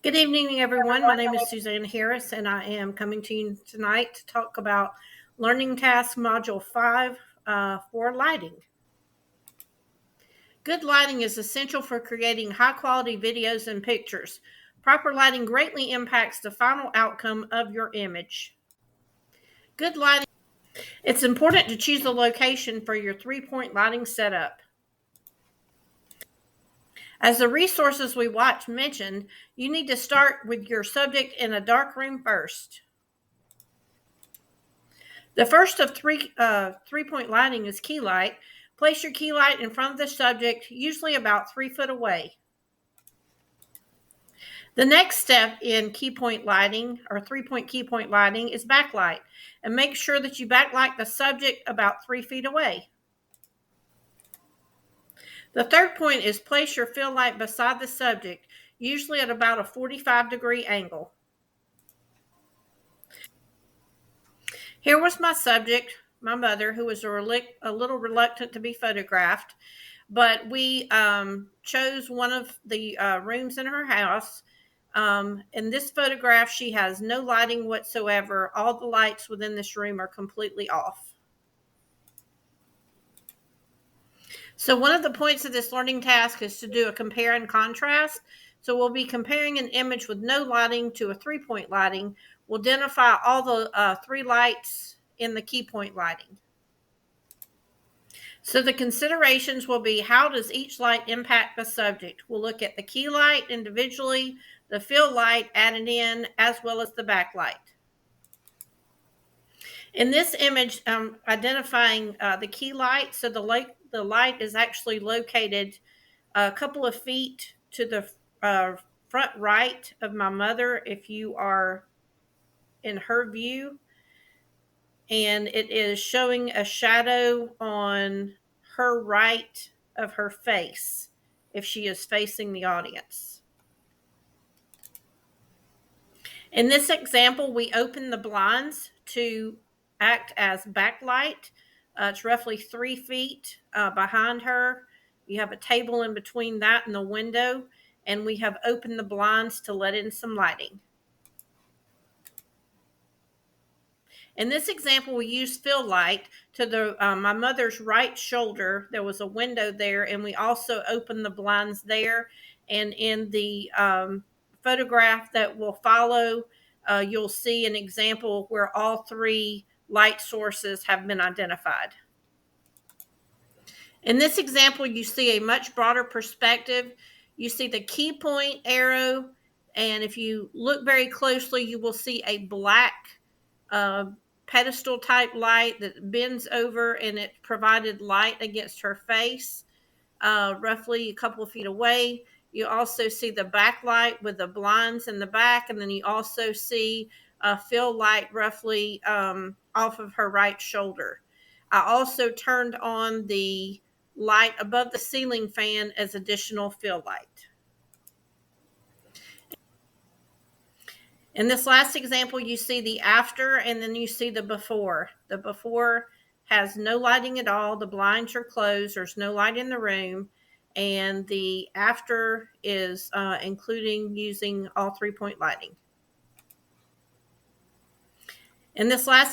Good evening, everyone. My name is Suzanne Harris, and I am coming to you tonight to talk about Learning Task Module 5 for lighting. Good lighting is essential for creating high-quality videos and pictures. Proper lighting greatly impacts the final outcome of your image. Good lighting. It's important to choose a location for your three-point lighting setup. As the resources we watch mentioned, you need to start with your subject in a dark room first. The first of three-point lighting is key light. Place your key light in front of the subject, usually about 3 foot away. The next step in key point lighting or three-point key point lighting is backlight, and make sure that you backlight the subject about 3 feet away. The third point is place your fill light beside the subject, usually at about a 45-degree angle. Here was my subject, my mother, who was a little reluctant to be photographed, but we chose one of the rooms in her house. In this photograph, she has no lighting whatsoever. All the lights within this room are completely off. So one of the points of this learning task is to do a compare and contrast. So we'll be comparing an image with no lighting to a three-point lighting. We'll identify all the three lights in the key point lighting. So the considerations will be, how does each light impact the subject? We'll look at the key light individually, the fill light added in, as well as the backlight. In this image, I'm identifying the key light. So the light is actually located a couple of feet to the front right of my mother if you are in her view. And it is showing a shadow on her right of her face if she is facing the audience. In this example, we open the blinds to act as backlight. It's roughly 3 feet behind her. You have a table in between that and the window, and we have opened the blinds to let in some lighting. In this example, we used fill light to my mother's right shoulder. There was a window there, and we also opened the blinds there. And in the photograph that will follow, you'll see an example where all three light sources have been identified. In this example, you see a much broader perspective. You see the key point arrow, and if you look very closely, you will see a black pedestal type light that bends over, and it provided light against her face, roughly a couple of feet away. You also see the backlight with the blinds in the back, and then you also see a fill light roughly off of her right shoulder. I also turned on the light above the ceiling fan as additional fill light. In this last example, you see the after, and then you see the before. The before has no lighting at all. The blinds are closed. There's no light in the room. And the after is including using all three-point lighting. In this last